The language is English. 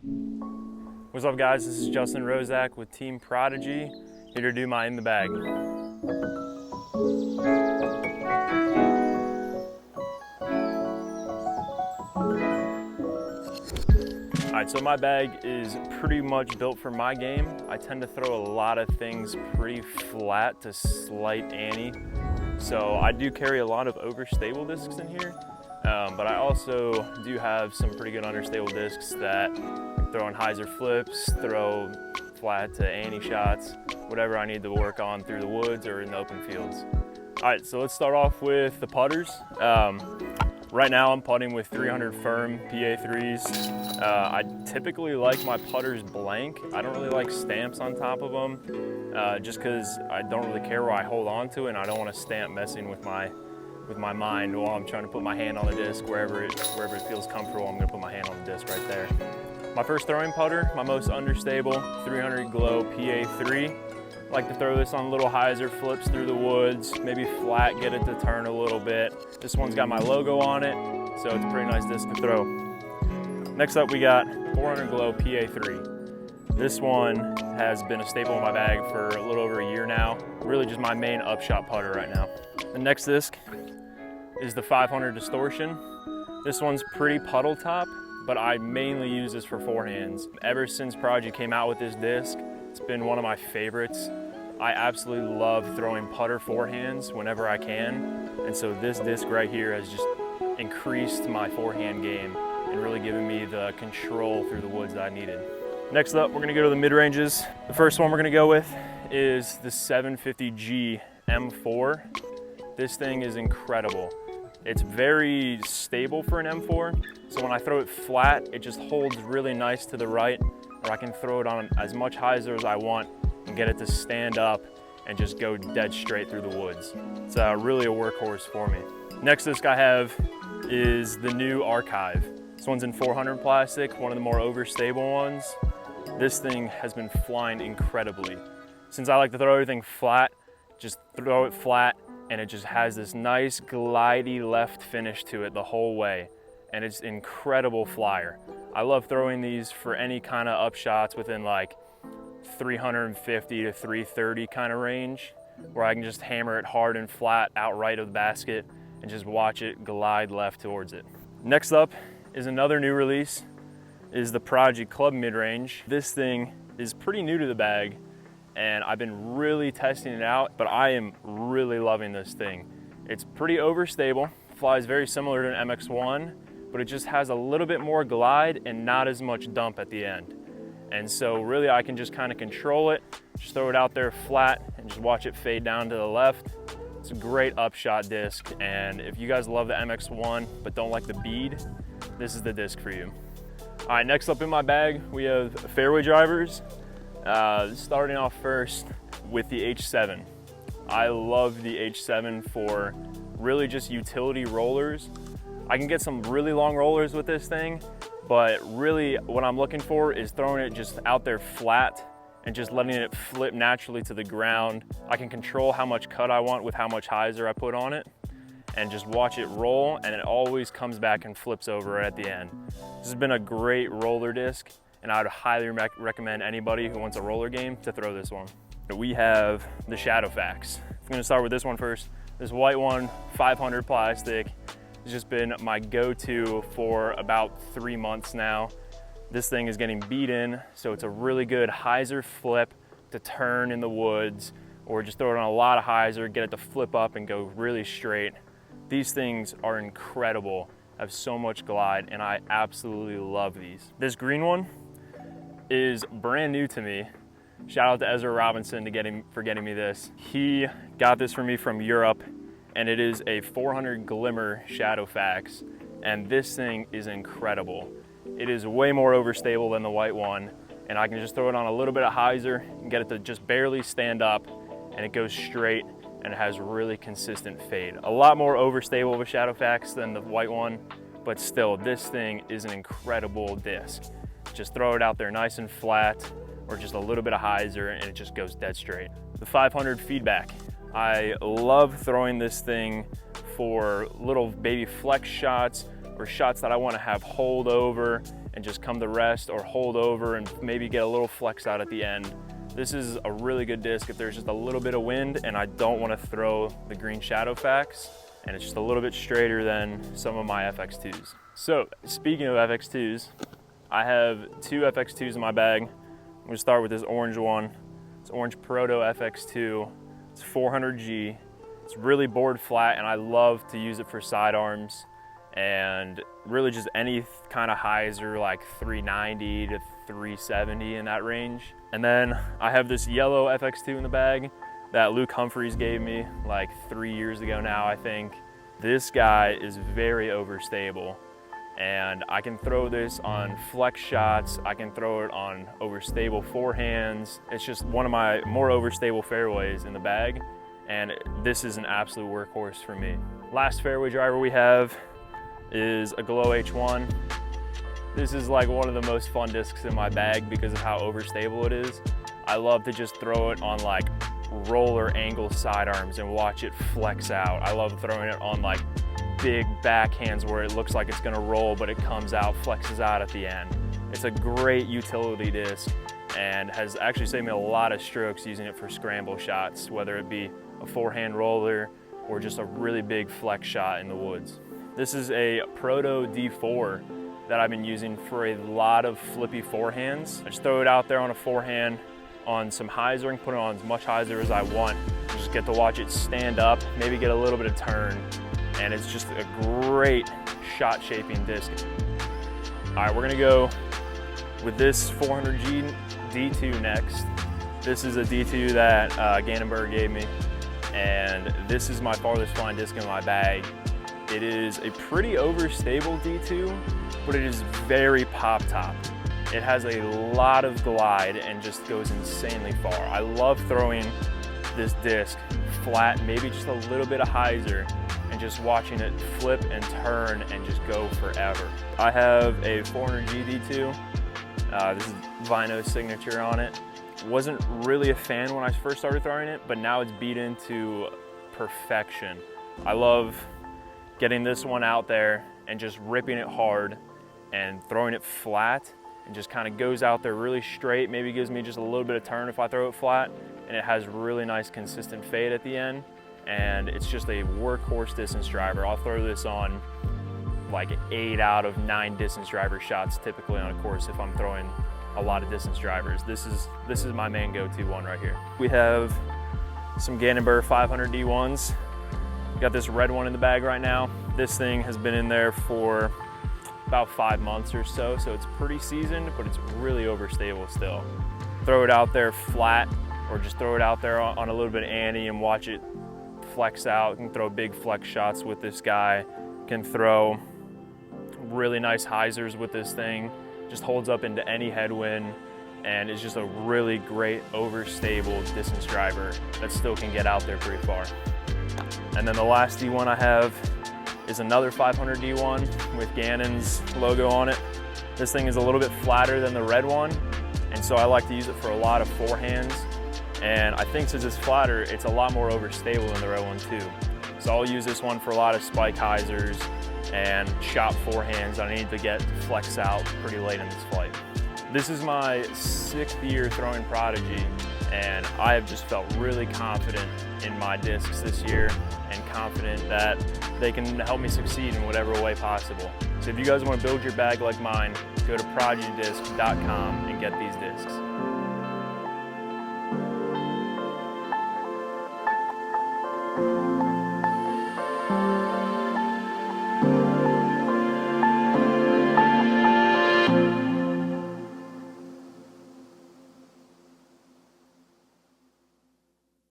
What's up guys, this is Justin Rosak with Team Prodigy, here to do my in the bag. Alright, so my bag is pretty much built for my game. I tend to throw a lot of things pretty flat to slight ante. So I do carry a lot of overstable discs in here, but I also do have some pretty good understable discs that throw in hyzer flips, throw flat to ante shots, whatever I need to work on through the woods or in the open fields. All right, so let's start off with the putters. Right now I'm putting with 300 firm PA3s. I typically like my putters blank. I don't really like stamps on top of them, just because I don't really care where I hold on to it, and I don't want a stamp messing with my mind while I'm trying to put my hand on the disc. Wherever it feels comfortable, I'm gonna put my hand on the disc right there. My first throwing putter, my most understable, 300 Glow PA3. I like to throw this on little hyzer flips through the woods, maybe flat, get it to turn a little bit. This one's got my logo on it, so it's a pretty nice disc to throw. Next up, we got 400 Glow PA3. This one has been a staple in my bag for a little over a year now. Really just my main upshot putter right now. The next disc is the 500 Distortion. This one's pretty puddle top, but I mainly use this for forehands. Ever since Prodigy came out with this disc, it's been one of my favorites. I absolutely love throwing putter forehands whenever I can, and so this disc right here has just increased my forehand game and really given me the control through the woods that I needed. Next up, we're gonna go to the mid-ranges. The first one we're gonna go with is the 750G M4. This thing is incredible. It's very stable for an M4, so when I throw it flat, it just holds really nice to the right, or I can throw it on as much hyzer as I want and get it to stand up and just go dead straight through the woods. It's really a workhorse for me. Next disc I have is the new Archive. This one's in 400 plastic, one of the more overstable ones. This thing has been flying incredibly. Since I like to throw everything flat, just throw it flat, and it just has this nice glidey left finish to it the whole way, and it's an incredible flyer. I love throwing these for any kind of upshots within like 350 to 330 kind of range, where I can just hammer it hard and flat out right of the basket and just watch it glide left towards it. Next up is another new release, is the Prodigy Club mid-range. This thing is pretty new to the bag, and I've been really testing it out, but I am really loving this thing. It's pretty overstable, flies very similar to an MX-1, but it just has a little bit more glide and not as much dump at the end. And so really I can just kind of control it, just throw it out there flat and just watch it fade down to the left. It's a great upshot disc, and if you guys love the MX-1 but don't like the bead, this is the disc for you. All right, next up in my bag, we have fairway drivers. Starting off first with the H7. I love the H7 for really just utility rollers. I can get some really long rollers with this thing, but really what I'm looking for is throwing it just out there flat and just letting it flip naturally to the ground. I can control how much cut I want with how much hyzer I put on it, and just watch it roll, and it always comes back and flips over at the end. This has been a great roller disc, and I would highly recommend anybody who wants a roller game to throw this one. We have the Shadowfax. I'm gonna start with this one first. This white one, 500 plastic, has just been my go-to for about 3 months now. This thing is getting beat in, so it's a really good hyzer flip to turn in the woods, or just throw it on a lot of hyzer, get it to flip up and go really straight. These things are incredible, have so much glide, and I absolutely love these. This green one is brand new to me. Shout out to Ezra Robinson for getting me this. He got this for me from Europe, and it is a 400 Glimmer Shadowfax, and this thing is incredible. It is way more overstable than the white one, and I can just throw it on a little bit of hyzer and get it to just barely stand up, and it goes straight, and it has really consistent fade. A lot more overstable of a Shadowfax than the white one, but still, this thing is an incredible disc. Just throw it out there nice and flat, or just a little bit of hyzer, and it just goes dead straight. The 500 Feedback. I love throwing this thing for little baby flex shots, or shots that I want to have hold over and just come to rest or hold over and maybe get a little flex out at the end. This is a really good disc if there's just a little bit of wind and I don't want to throw the green shadow facts, and it's just a little bit straighter than some of my FX2s. So speaking of FX2s, I have 2 FX2s in my bag. I'm gonna start with this orange one. It's orange Proto FX2. It's 400G. It's really bored flat, and I love to use it for sidearms and really just any kind of hyzer, like 390 to 370 in that range. And then I have this yellow FX2 in the bag that Luke Humphreys gave me like 3 years ago now, I think. This guy is very overstable, and I can throw this on flex shots. I can throw it on overstable forehands. It's just one of my more overstable fairways in the bag, and this is an absolute workhorse for me. Last fairway driver we have is a Glow H1. This is like one of the most fun discs in my bag because of how overstable it is. I love to just throw it on like roller angle sidearms and watch it flex out. I love throwing it on like big backhands where it looks like it's gonna roll, but it comes out, flexes out at the end. It's a great utility disc and has actually saved me a lot of strokes using it for scramble shots, whether it be a forehand roller or just a really big flex shot in the woods. This is a Proto D4 that I've been using for a lot of flippy forehands. I just throw it out there on a forehand on some hyzer and put it on as much hyzer as I want. Just get to watch it stand up, maybe get a little bit of turn, and it's just a great shot shaping disc. All right, we're gonna go with this 400G D2 next. This is a D2 that Gannonberg gave me, and this is my farthest flying disc in my bag. It is a pretty overstable D2, but it is very pop top. It has a lot of glide and just goes insanely far. I love throwing this disc flat, maybe just a little bit of hyzer, and just watching it flip and turn and just go forever. I have a 400G D2. This is Vino's signature on it. Wasn't really a fan when I first started throwing it, but now it's beat into perfection. I love getting this one out there and just ripping it hard and throwing it flat, and just kind of goes out there really straight, maybe gives me just a little bit of turn if I throw it flat, and it has really nice consistent fade at the end, and it's just a workhorse distance driver. I'll throw this on like 8 out of 9 distance driver shots typically on a course if I'm throwing a lot of distance drivers. This is my main go-to one right here. We have some Gannonberg 500 D1s. Got this red one in the bag right now. This thing has been in there for about 5 months or so, so it's pretty seasoned, but it's really overstable still. Throw it out there flat, or just throw it out there on a little bit of ante and watch it flex out. You can throw big flex shots with this guy. You can throw really nice hyzers with this thing. Just holds up into any headwind, and is just a really great overstable distance driver that still can get out there pretty far. And then the last D1 I have is another 500 D1 with Gannon's logo on it. This thing is a little bit flatter than the red one, and so I like to use it for a lot of forehands. And I think since it's flatter, it's a lot more overstable than the red one too. So I'll use this one for a lot of spike hyzers and shot forehands I need to get to flex out pretty late in this flight. This is my 6th year throwing Prodigy, and I have just felt really confident in my discs this year and confident that they can help me succeed in whatever way possible. So if you guys want to build your bag like mine, go to prodigydisc.com and get these discs.